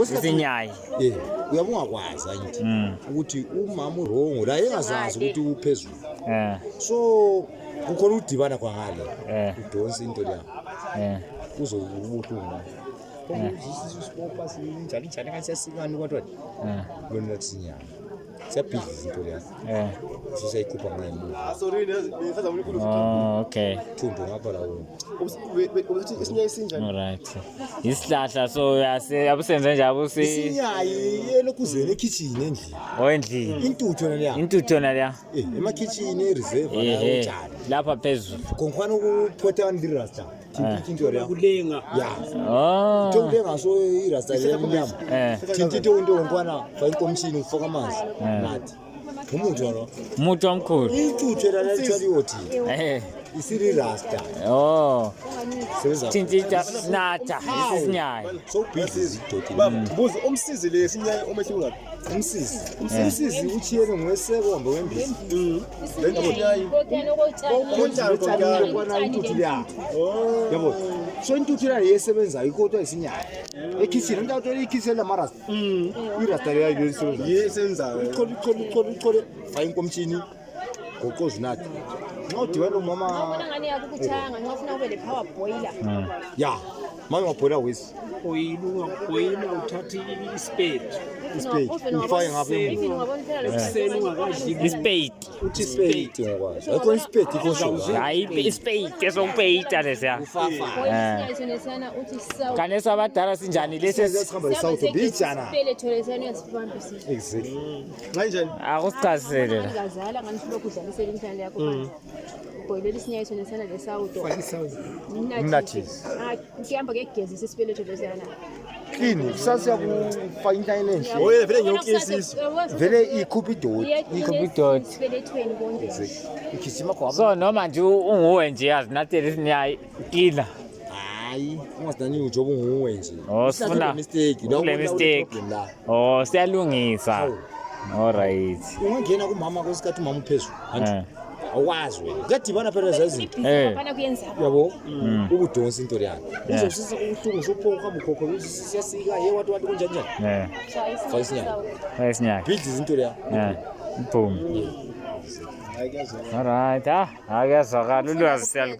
Isinyayi. Uyabonga kwazi angithi ukuthi umama urongo la engazazi ukuthi uphezulu. So kukhona udibana kwangale. Udonsa into la. Uzobuhlungu. Isipopa sinjani kanti siyasikani kodwa. Lona Isinyayi. Siyabhizi izinto la. Sisayikhupha ngayo. Oh, okay. Thumbu ngapha la wona. Uthi Isinyayi sinjani? Alright. Isihlahla so yabusenze nje abusi. Isinyayi yelokuzela ekitchen endlini. Endlini. Intuthu naliya. Intuthu naliya. Ema kitchen reserve la utshani. Lapha phezulu. Konkhwana ukuphotha ndirasta. Into ya kulenga. Ya. Oh. Kulenga so irasta lenyama. Into ngonkwana fa inkomishini ufaka amanzi. Nathi. Umuntu lo. Umuntu omkhulu. Intuthu la lithwaliyothi. Isiri rasta. Oh. Sebenza. Tintita natha. Isinyayi. So busy izidoti. Buzo umsizi le Isinyayi omehlula ngapi? Umsizi uchiyene ngwesekombe wembizi. Le Isinyayi. Konjalo kwana intuthu ya. Yabo. So intuthu la yesebenza ikodwa Isinyayi. Ekitchen into ikitchen la maras. Irasta le yayisebenza. Yesenza. Chole fa inkomishini. Gokozi nathi. Nodibana umama. Ngibona ngani yakukuthanga ngifuna ube le power boiler. Ya. Mama boiler wesi. Boiler uthatha ispade. Ufake ngabe. Ispade. Uthi spade ngokwazi. Ayikho ispade ikho. Hayi ispade esokupeyita lesiya. Isinyayisona uthi saw. Kanesa abadala sinjani lesi sikhamba eSouth Beachana. Phele tholesana yasibambisa. Exactly. Kanjani? Akusichazele la. Ngazala ngani lokhu udlalisela imithando yakho manje. Boiler isinyayisona sana le South. Mnathi. Ngihamba ngegezi sesibeletho lesana. Clean. Sasa kufaka into enhle. Oye vele ngiyokisisa. Vele ikhupha idoti. Ikhupha idoti. Sibelethweni konke. Ikhishima kwa. So noma nje unguwe nje azinathela Isinyayi kila. Hayi, ungasidani ujob unguwe nje. Sifuna mistake. Kule mistake. Siyalungisa. Alright. Ungangena kumama kwesikhathi umama uphezulu. Awazi wena. Kuyadibana phela zazinto. Bafana kuyenza. Yabo. Ukudonsa into yakhe. Uzosisa kuhlungu sophoka mukhokho usiyasika wathi kunjani njani. Fa Isinyayi. Isinyayi. Bhizi izinto yakhe. Boom. Alright, akazwakala ulwazi siyalo.